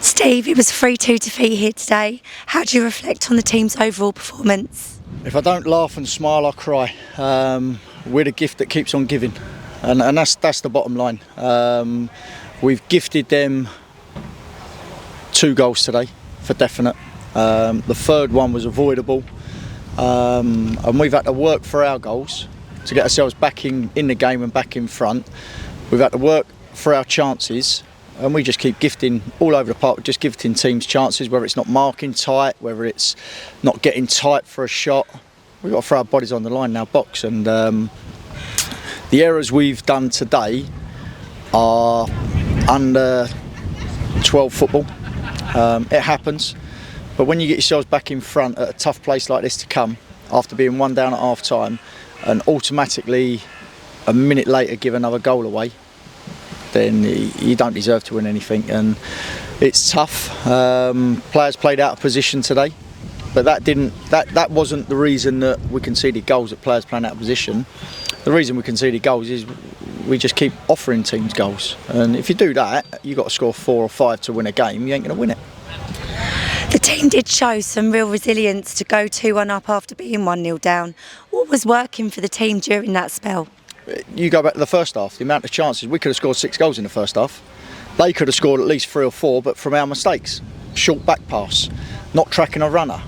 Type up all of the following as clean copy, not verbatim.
Steve, it was a 3-2 defeat here today. How do you reflect on the team's overall performance? If I don't laugh and smile, I cry. We're the gift that keeps on giving, and that's the bottom line. We've gifted them 2 goals today, for definite. The third one was avoidable, and we've had to work for our goals to get ourselves back in the game and back in front. We've had to work for our chances, and we just keep gifting all over the park, just gifting teams chances, whether it's not marking tight, whether it's not getting tight for a shot. We've got to throw our bodies on the line in our box, and the errors we've done today are under 12 football. It happens, but when you get yourselves back in front at a tough place like this to come, after being 1 down at half time, and automatically a minute later give another goal away, then you don't deserve to win anything, and it's tough. Players played out of position today, but that wasn't the reason that we conceded goals, that players playing out of position. The reason we conceded goals is we just keep offering teams goals, and if you do that, you've got to score 4 or 5 to win a game. You ain't going to win it. The team did show some real resilience to go 2-1 up after being 1-0 down. What was working for the team during that spell? You go back to the first half, the amount of chances, we could have scored 6 goals in the first half. They could have scored at least 3 or 4, but from our mistakes. Short back pass, not tracking a runner,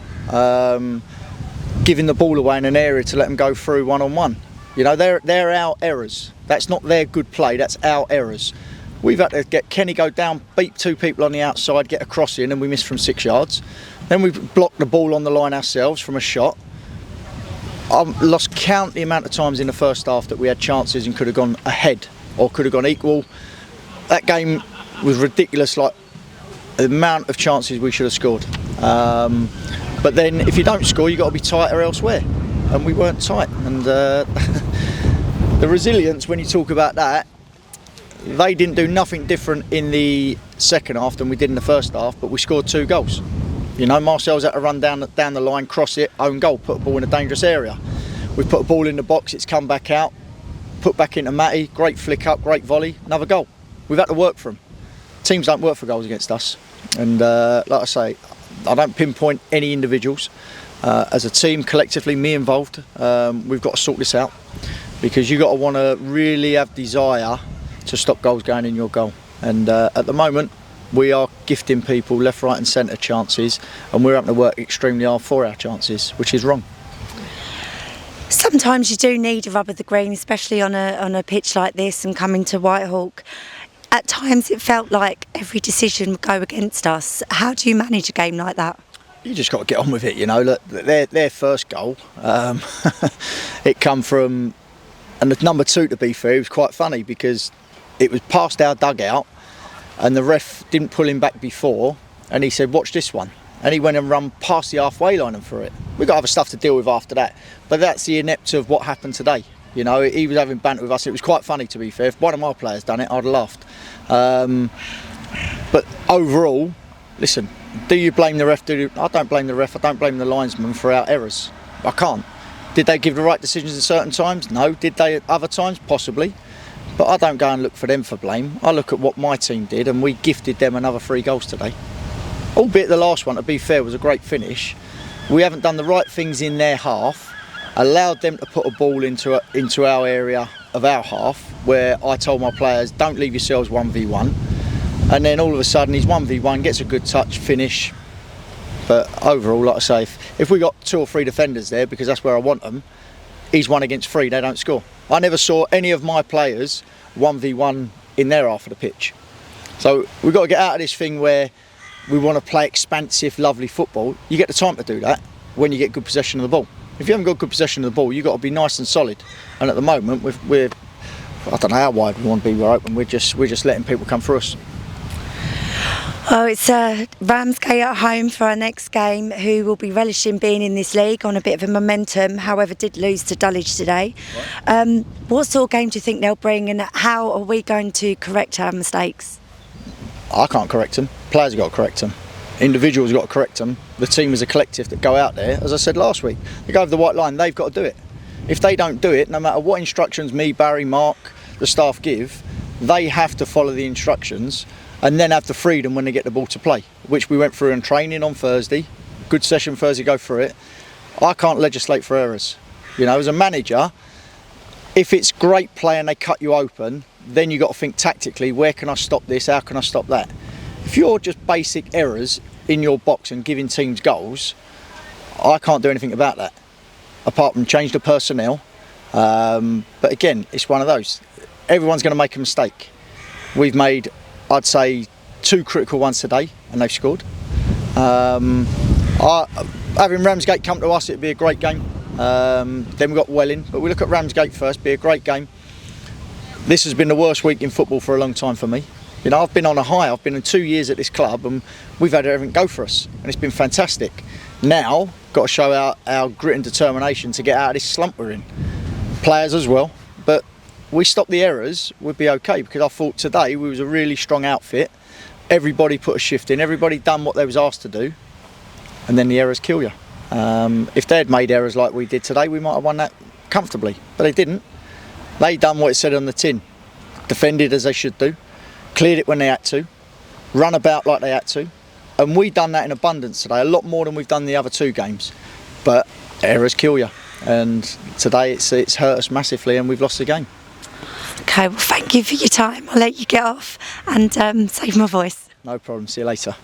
giving the ball away in an area to let them go through one-on-one. You know, they're our errors. That's not their good play, that's our errors. We've had to get Kenny go down, beat 2 people on the outside, get a cross in, and we missed from 6 yards. Then we blocked the ball on the line ourselves from a shot. I've lost count the amount of times in the first half that we had chances and could have gone ahead or could have gone equal. That game was ridiculous, like the amount of chances we should have scored. But then if you don't score, you've got to be tighter elsewhere, and we weren't tight. And the resilience, when you talk about that, they didn't do nothing different in the second half than we did in the first half, but we scored 2 goals. You know, Marcel's had to run down the line, cross it, own goal, put a ball in a dangerous area. We've put a ball in the box, it's come back out, put back into Matty, great flick up, great volley, another goal. We've had to work for them. Teams don't work for goals against us. And like I say, I don't pinpoint any individuals. As a team, collectively, me involved, we've got to sort this out, because you've got to want to really have desire to stop goals going in your goal. And at the moment, we are gifting people left, right and centre chances, and we're having to work extremely hard for our chances, which is wrong. Sometimes you do need a rub of the green, especially on a pitch like this and coming to Whitehawk. At times it felt like every decision would go against us. How do you manage a game like that? You just got to get on with it, you know. Look, their first goal, it come from, and the number 2, to be fair, it was quite funny because it was past our dugout, and the ref didn't pull him back before, and he said, watch this one. And he went and run past the halfway line and through it. We've got other stuff to deal with after that. But that's the inept of what happened today. You know, he was having banter with us. It was quite funny, to be fair. If one of my players done it, I'd have laughed. But overall, listen, do you blame the ref? I don't blame the ref. I don't blame the linesman for our errors. I can't. Did they give the right decisions at certain times? No. Did they at other times? Possibly. But I don't go and look for them for blame. I look at what my team did, and we gifted them another 3 goals today. Albeit the last one, to be fair, was a great finish. We haven't done the right things in their half, allowed them to put a ball into our area of our half, where I told my players, don't leave yourselves 1v1. And then all of a sudden he's 1v1, gets a good touch, finish. But overall, like I say, if we got 2 or 3 defenders there, because that's where I want them, he's 1 against 3, they don't score. I never saw any of my players 1v1 in their half of the pitch. So we've got to get out of this thing where we want to play expansive, lovely football. You get the time to do that when you get good possession of the ball. If you haven't got good possession of the ball, you've got to be nice and solid. And at the moment, we're I don't know how wide we want to be. We're open. We're just letting people come through us. Oh, it's Ramsgate at home for our next game, who will be relishing being in this league on a bit of a momentum, however did lose to Dulwich today. Right. What sort of game do you think they'll bring, and how are we going to correct our mistakes? I can't correct them. Players have got to correct them. Individuals have got to correct them. The team as a collective that go out there, as I said last week, they go over the white line, they've got to do it. If they don't do it, no matter what instructions me, Barry, Mark, the staff give, they have to follow the instructions and then have the freedom when they get the ball to play, which we went through in training on Thursday. Good session Thursday, go through it. I can't legislate for errors. You know, as a manager, if it's great play and they cut you open, then you got to think tactically, where can I stop this, how can I stop that? If you're just basic errors in your box and giving teams goals, I can't do anything about that, apart from change the personnel. But again, it's one of those. Everyone's going to make a mistake. We've made, I'd say, 2 critical ones today, and they've scored. Having Ramsgate come to us, it'd be a great game. Then we've got Welling, but we look at Ramsgate first, be a great game. This has been the worst week in football for a long time for me. You know, I've been on a high. I've been in 2 years at this club and we've had everything go for us, and it's been fantastic. Now, got to show our grit and determination to get out of this slump we're in. Players as well, but we stop the errors, we'd be okay, because I thought today we was a really strong outfit. Everybody put a shift in, everybody done what they was asked to do, and then the errors kill you. If they had made errors like we did today, we might have won that comfortably, but they didn't. They done what it said on the tin, defended as they should do, cleared it when they had to, run about like they had to, and we done that in abundance today, a lot more than we've done the other 2 games. But errors kill you, and today it's hurt us massively, and we've lost the game. Okay, well, thank you for your time. I'll let you get off and save my voice. No problem. See you later.